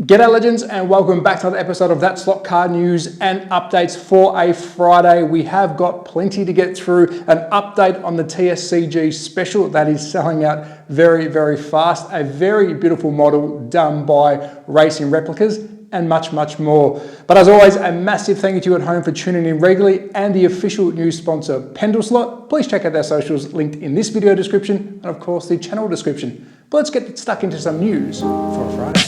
G'day legends and welcome back to another episode of That Slot Car News and Updates for a Friday. We have got plenty to get through. An update on the TSCG special that is selling out very, very fast. A very beautiful model done by Racing Replicas and much, much more. But as always, a massive thank you to you at home for tuning in regularly and the official news sponsor, Slot. Please check out their socials linked in this video description and of course the channel description. But let's get stuck into some news for a Friday.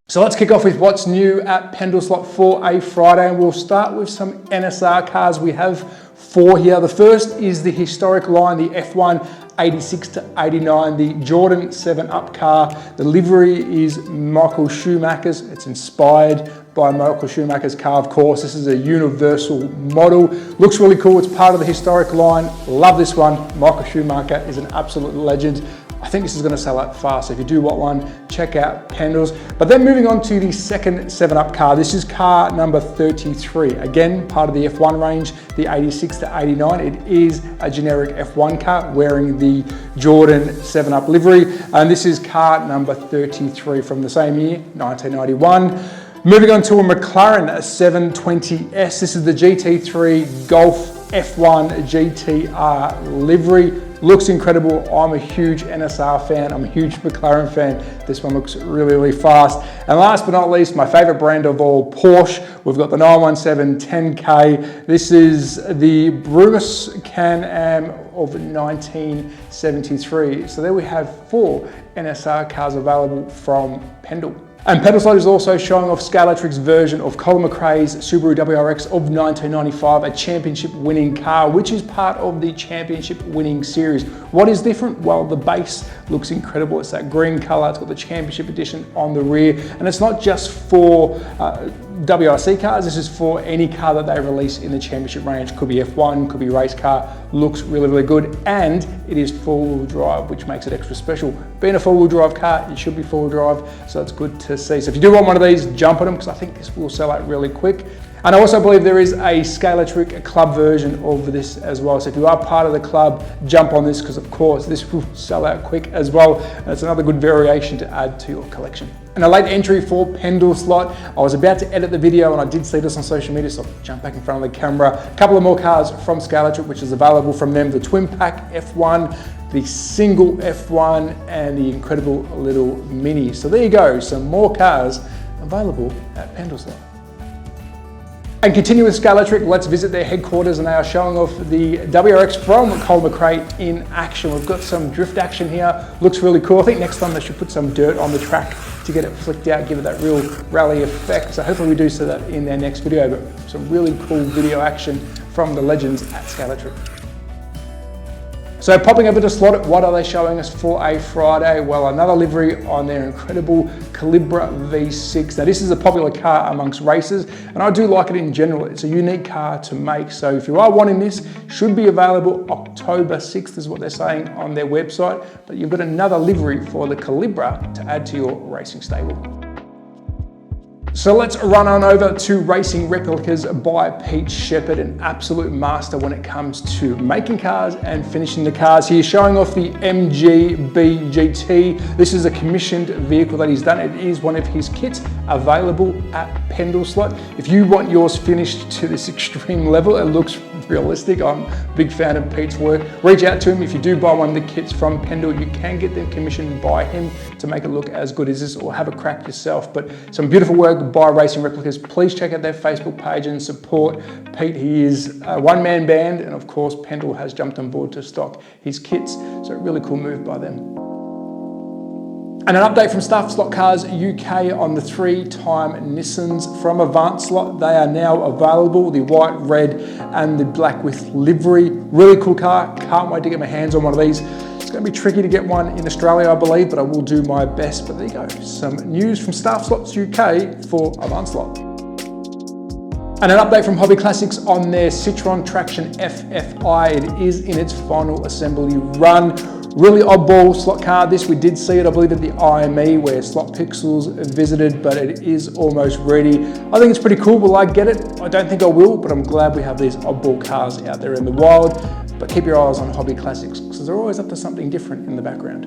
So let's kick off with what's new at Slot for a Friday, and we'll start with some NSR cars. We have four here. The first is the historic line, the F1 86 to 89, the Jordan 7 Up car. The livery is Michael Schumacher's. It's inspired by Michael Schumacher's car, of course. This is a universal model. Looks really cool. It's part of the historic line. Love this one. Michael Schumacher is an absolute legend. I think this is going to sell out fast. So if you do want one, check out Pendles. But then moving on to the second 7-Up car. This is car number 33. Again, part of the F1 range, the 86 to 89. It is a generic F1 car wearing the Jordan 7-Up livery. And this is car number 33 from the same year, 1991. Moving on to a McLaren 720S. This is the GT3 Golf F1 GTR livery. Looks incredible. I'm a huge NSR fan. I'm a huge McLaren fan. This one looks really, really fast. And last but not least, my favorite brand of all, Porsche. We've got the 917 10K. This is the Brumus Can-Am of 1973. So there we have four NSR cars available from Pendle. And Slot is also showing off Scalextric's version of Colin McRae's Subaru WRX of 1995, a championship winning car, which is part of the championship winning series. What is different? Well, the base looks incredible. It's that green color. It's got the championship edition on the rear. And it's not just for WRC cars. This is for any car that they release in the championship range. Could be F1, could be race car. Looks really, really good. And it is four-wheel drive, which makes it extra special. Being a four-wheel drive car, it should be four-wheel drive. So it's good to see. So if you do want one of these, jump on them because I think this will sell out really quick. And I also believe there is a Scalextric club version of this as well. So if you are part of the club, jump on this because of course this will sell out quick as well. And it's another good variation to add to your collection. And a late entry for Slot. I was about to edit the video and I did see this on social media, so I'll jump back in front of the camera. A couple of more cars from Scalextric, which is available from them. The Twin Pack F1, the single F1, and the incredible little Mini. So there you go, some more cars available at Slot. And continue with Scalextric, let's visit their headquarters, and they are showing off the WRX from Colin McRae in action. We've got some drift action here, looks really cool. I think next time they should put some dirt on the track to get it flicked out, give it that real rally effect. So hopefully we do see that in their next video, but some really cool video action from the legends at Scalextric. So popping over to Slot, what are they showing us for a Friday? Well, another livery on their incredible Calibra V6. Now this is a popular car amongst racers, and I do like it in general. It's a unique car to make. So if you are wanting this, should be available October 6th is what they're saying on their website. But you've got another livery for the Calibra to add to your racing stable. So let's run on over to Racing Replicas by Pete Shepherd, an absolute master when it comes to making cars and finishing the cars. He's showing off the MGB GT. This is a commissioned vehicle that he's done. It is one of his kits available at Slot. If you want yours finished to this extreme level, it looks realistic. I'm a big fan of Pete's work. Reach out to him. If you do buy one of the kits from Pendle, you can get them commissioned by him to make it look as good as this, or have a crack yourself. But some beautiful work by Racing Replicas. Please check out their Facebook page and support Pete. He is a one-man band, and of course Pendle has jumped on board to stock his kits. So a really cool move by them. And an update from THATSLOTCARGUYOZ UK on the 3-time Nissans from Avant Slot. They are now available, the white, red, and the black with livery. Really cool car. Can't wait to get my hands on one of these. It's going to be tricky to get one in Australia, I believe, but I will do my best. But there you go. Some news from THATSLOTCARGUYOZ UK for Avant Slot. And an update from Hobby Classics on their Citroen Traction FFI. It is in its final assembly run. Really oddball slot car. This, we did see it, I believe, at the IME where Slot Pixels visited, but it is almost ready. I think it's pretty cool. Will I get it? I don't think I will, but I'm glad we have these oddball cars out there in the wild. But keep your eyes on Hobby Classics because they're always up to something different in the background.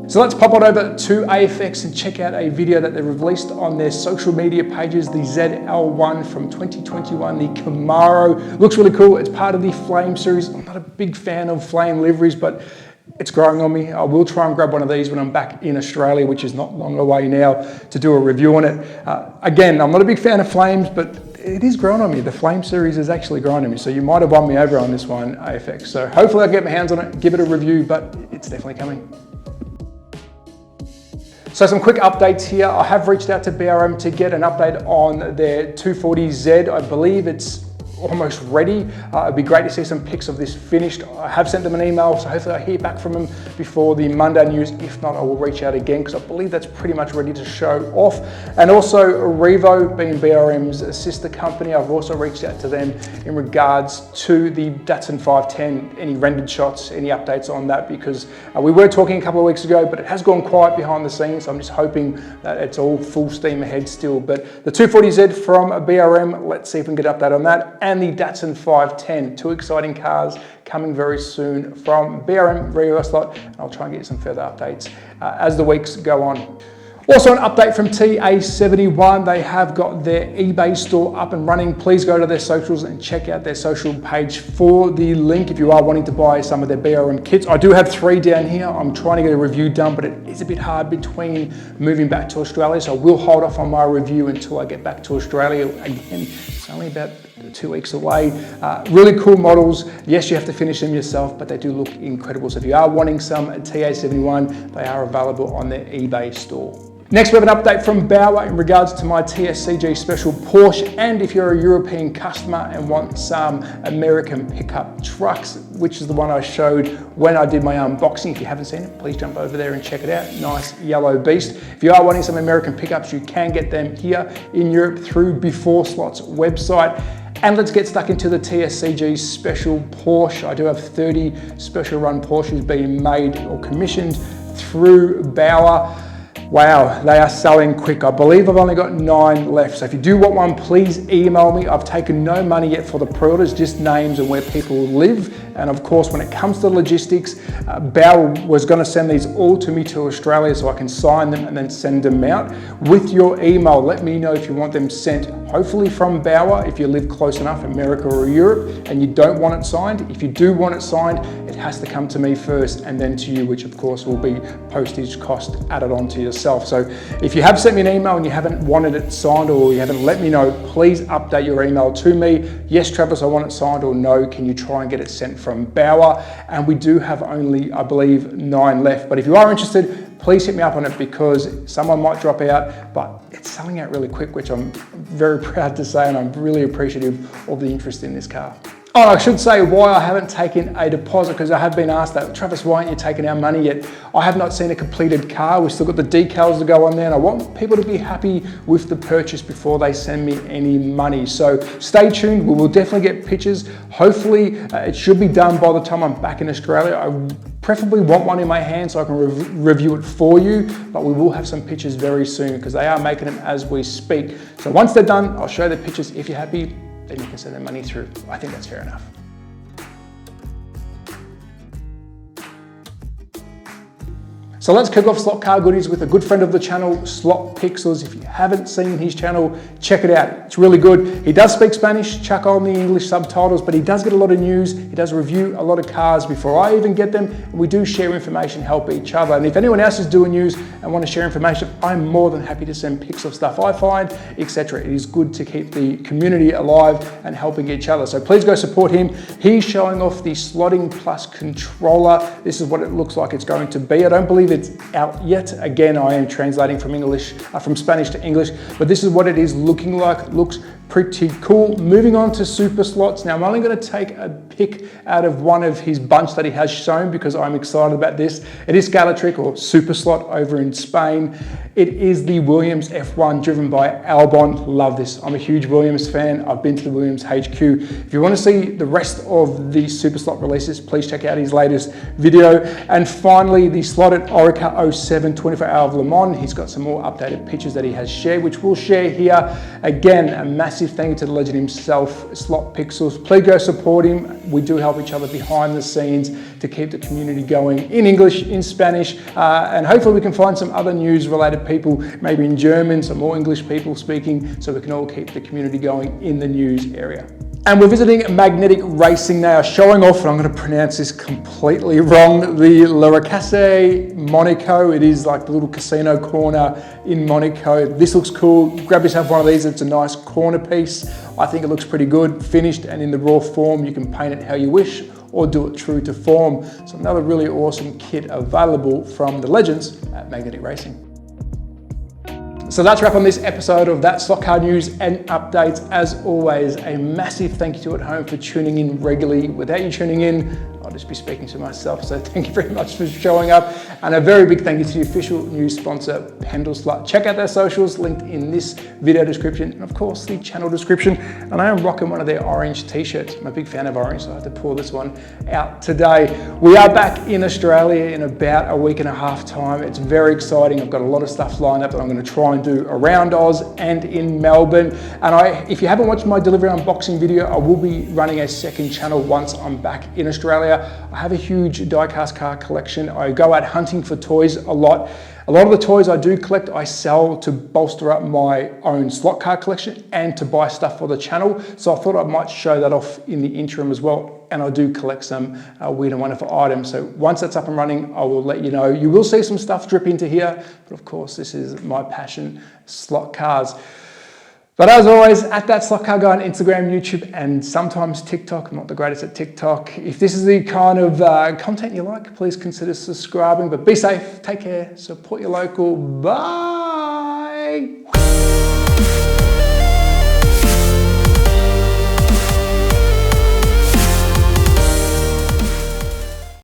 So let's pop on over to AFX and check out a video that they released on their social media pages, the ZL1 from 2021, the Camaro. Looks really cool. It's part of the Flame series. I'm not a big fan of Flame liveries, but it's growing on me. I will try and grab one of these when I'm back in Australia, which is not long away now, to do a review on it. Again, I'm not a big fan of Flames, but it is growing on me. The Flame series is actually growing on me. So you might have won me over on this one, AFX. So hopefully I'll get my hands on it, give it a review, but it's definitely coming. So some quick updates here. I have reached out to BRM to get an update on their 240Z. I believe it's almost ready. It'd be great to see some pics of this finished. I have sent them an email, so hopefully I hear back from them before the Monday news. If not, I will reach out again because I believe that's pretty much ready to show off. And also Revo, being BRM's sister company, I've also reached out to them in regards to the Datsun 510, any rendered shots, any updates on that, because we were talking a couple of weeks ago, but it has gone quiet behind the scenes. So I'm just hoping that it's all full steam ahead still. But the 240Z from BRM, let's see if we can get an update on that. And the Datsun 510, two exciting cars coming very soon from BRM Revo Slot. And I'll try and get you some further updates as the weeks go on. Also an update from TA71, they have got their eBay store up and running. Please go to their socials and check out their social page for the link if you are wanting to buy some of their BRM kits. I do have 3 down here. I'm trying to get a review done, but it is a bit hard between moving back to Australia, so I will hold off on my review until I get back to Australia. Again, it's only about 2 weeks away. Really cool models. Yes, you have to finish them yourself, but they do look incredible. So if you are wanting some at TA71, they are available on their eBay store. Next, we have an update from Bauer in regards to my TSCG Special Porsche, and if you're a European customer and want some American pickup trucks, which is the one I showed when I did my unboxing. If you haven't seen it, please jump over there and check it out. Nice yellow beast. If you are wanting some American pickups, you can get them here in Europe through Before Slot's website. And let's get stuck into the TSCG Special Porsche. I do have 30 special run Porsches being made or commissioned through Bauer. Wow, they are selling quick. I believe I've only got 9 left. So if you do want one, please email me. I've taken no money yet for the pre-orders, just names and where people live. And of course, when it comes to logistics, Bauer was going to send these all to me to Australia so I can sign them and then send them out. With your email, let me know if you want them sent, hopefully from Bauer, if you live close enough, America or Europe, and you don't want it signed. If you do want it signed, it has to come to me first and then to you, which of course will be postage cost added on to yourself. So if you have sent me an email and you haven't wanted it signed or you haven't let me know, please update your email to me. Yes, Travis, I want it signed, or no, can you try and get it sent from Bauer? And we do have only, I believe, 9 left. But if you are interested, please hit me up on it because someone might drop out, but it's selling out really quick, which I'm very proud to say, and I'm really appreciative of the interest in this car. Oh, I should say why I haven't taken a deposit, because I have been asked that. Travis, why aren't you taking our money yet? I have not seen a completed car. We've still got the decals to go on there, and I want people to be happy with the purchase before they send me any money. So stay tuned. We will definitely get pictures. Hopefully it should be done by the time I'm back in Australia. I preferably want one in my hand so I can review it for you, but we will have some pictures very soon because they are making them as we speak. So once they're done, I'll show the pictures. If you're happy, then you can send the money through. I think that's fair enough. So let's kick off Slot Car Goodies with a good friend of the channel, Slot Pixels. If you haven't seen his channel, check it out. It's really good. He does speak Spanish, chuck on the English subtitles, but he does get a lot of news. He does review a lot of cars before I even get them. And we do share information, help each other. And if anyone else is doing news and want to share information, I'm more than happy to send pics of stuff I find, etc. It is good to keep the community alive and helping each other. So please go support him. He's showing off the Slotting Plus controller. This is what it looks like it's going to be. I don't believe it's out yet. Again, I am translating from Spanish to English, but this is what it is looking like. Looks pretty cool. Moving on to Super Slots. Now I'm only going to take a pick out of one of his bunch that he has shown because I'm excited about this. It is Scalextric, or Super Slot over in Spain. It is the Williams F1 driven by Albon. Love this. I'm a huge Williams fan. I've been to the Williams HQ. If you want to see the rest of the Super Slot releases, please check out his latest video. And finally, the slotted Orica 07 24 Hour of Le Mans. He's got some more updated pictures that he has shared, which we'll share here. Again, a massive massive thank you to the legend himself, Slot Pixels. Please go support him. We do help each other behind the scenes to keep the community going in English, in Spanish, and hopefully we can find some other news related people, maybe in German, some more English people speaking, so we can all keep the community going in the news area. And we're visiting Magnetic Racing. They are showing off, and I'm going to pronounce this completely wrong, the La Racasse Monaco. It is like the little casino corner in Monaco. This looks cool. Grab yourself one of these. It's a nice corner piece. I think it looks pretty good, finished and in the raw form. You can paint it how you wish or do it true to form. So another really awesome kit available from the legends at Magnetic Racing. So that's a wrap on this episode of That Slot Car News and Updates. As always, a massive thank you to you at home for tuning in regularly. Without you tuning in, I'll just be speaking to myself. So thank you very much for showing up. And a very big thank you to the official news sponsor, Pendle Slut. Check out their socials linked in this video description and of course the channel description. And I am rocking one of their orange t-shirts. I'm a big fan of orange, so I have to pull this one out today. We are back in Australia in about a week and a half time. It's very exciting. I've got a lot of stuff lined up that I'm going to try and do around Oz and in Melbourne. And if you haven't watched my delivery unboxing video, I will be running a second channel once I'm back in Australia. I have a huge die-cast car collection. I go out hunting for toys a lot. A lot of the toys I do collect, I sell to bolster up my own slot car collection and to buy stuff for the channel. So I thought I might show that off in the interim as well. And I do collect some weird and wonderful items. So once that's up and running, I will let you know. You will see some stuff drip into here, but of course, this is my passion, slot cars. But as always, at That Slot Car Guy on Instagram, YouTube, and sometimes TikTok. I'm not the greatest at TikTok. If this is the kind of content you like, please consider subscribing. But be safe, take care, support your local. Bye.